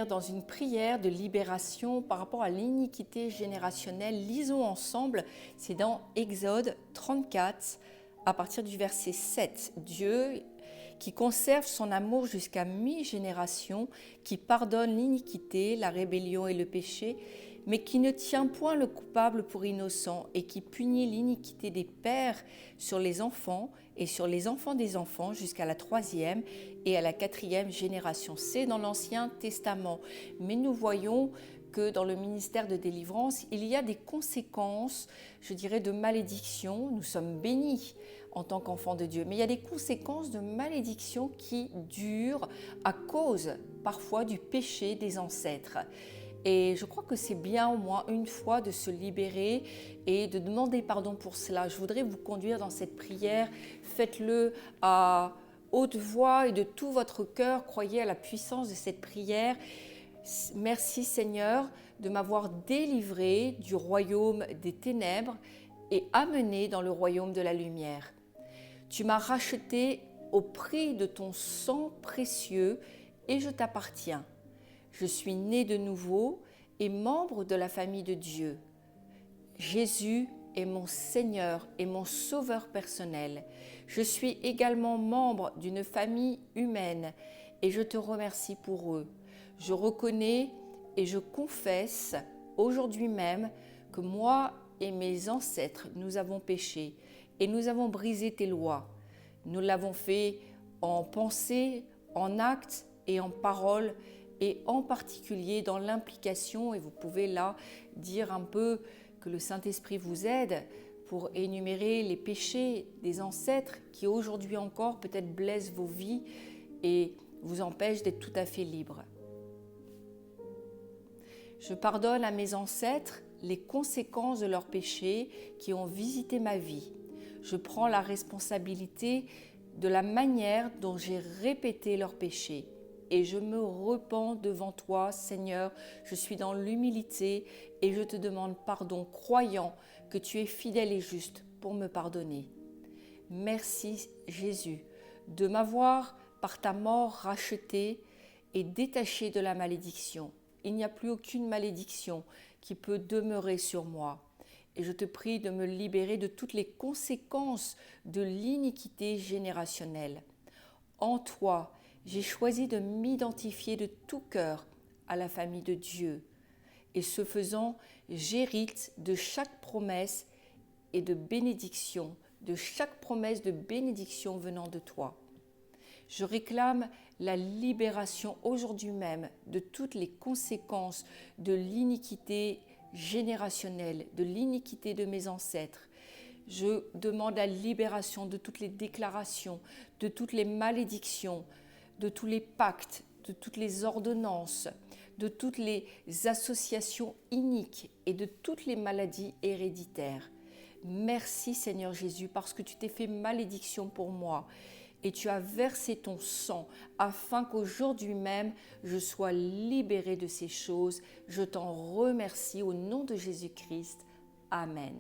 conduire dans une prière de libération par rapport à l'iniquité générationnelle. Lisons ensemble, c'est dans Exode 34, à partir du verset 7. Dieu qui conserve son amour jusqu'à mi-génération, qui pardonne l'iniquité, la rébellion et le péché, mais qui ne tient point le coupable pour innocent et qui punit l'iniquité des pères sur les enfants et sur les enfants des enfants jusqu'à la 3e et à la 4e génération. C'est dans l'Ancien Testament. Mais nous voyons que dans le ministère de délivrance, il y a des conséquences, je dirais, de malédiction. Nous sommes bénis en tant qu'enfants de Dieu, mais il y a des conséquences de malédiction qui durent à cause parfois du péché des ancêtres. Et je crois que c'est bien au moins une fois de se libérer et de demander pardon pour cela. Je voudrais vous conduire dans cette prière. Faites-le à haute voix et de tout votre cœur. Croyez à la puissance de cette prière. Merci Seigneur de m'avoir délivré du royaume des ténèbres et amené dans le royaume de la lumière. Tu m'as racheté au prix de ton sang précieux et je t'appartiens. Je suis né de nouveau et membre de la famille de Dieu. Jésus est mon Seigneur et mon Sauveur personnel. Je suis également membre d'une famille humaine et je te remercie pour eux. Je reconnais et je confesse aujourd'hui même que moi et mes ancêtres, nous avons péché et nous avons brisé tes lois. Nous l'avons fait en pensée, en acte et en parole, et en particulier dans l'implication, et vous pouvez là dire un peu que le Saint-Esprit vous aide pour énumérer les péchés des ancêtres qui aujourd'hui encore peut-être blessent vos vies et vous empêchent d'être tout à fait libres. Je pardonne à mes ancêtres les conséquences de leurs péchés qui ont visité ma vie. Je prends la responsabilité de la manière dont j'ai répété leurs péchés. Et je me repens devant toi, Seigneur, je suis dans l'humilité et je te demande pardon, croyant que tu es fidèle et juste pour me pardonner. Merci Jésus de m'avoir par ta mort racheté et détaché de la malédiction. Il n'y a plus aucune malédiction qui peut demeurer sur moi. Et je te prie de me libérer de toutes les conséquences de l'iniquité générationnelle. En toi, j'ai choisi de m'identifier de tout cœur à la famille de Dieu. Et ce faisant, j'hérite de chaque promesse et de bénédiction, de chaque promesse de bénédiction venant de toi. Je réclame la libération aujourd'hui même de toutes les conséquences de l'iniquité générationnelle, de l'iniquité de mes ancêtres. Je demande la libération de toutes les déclarations, de toutes les malédictions, de tous les pactes, de toutes les ordonnances, de toutes les associations iniques et de toutes les maladies héréditaires. Merci Seigneur Jésus parce que tu t'es fait malédiction pour moi et tu as versé ton sang afin qu'aujourd'hui même je sois libérée de ces choses. Je t'en remercie au nom de Jésus-Christ. Amen.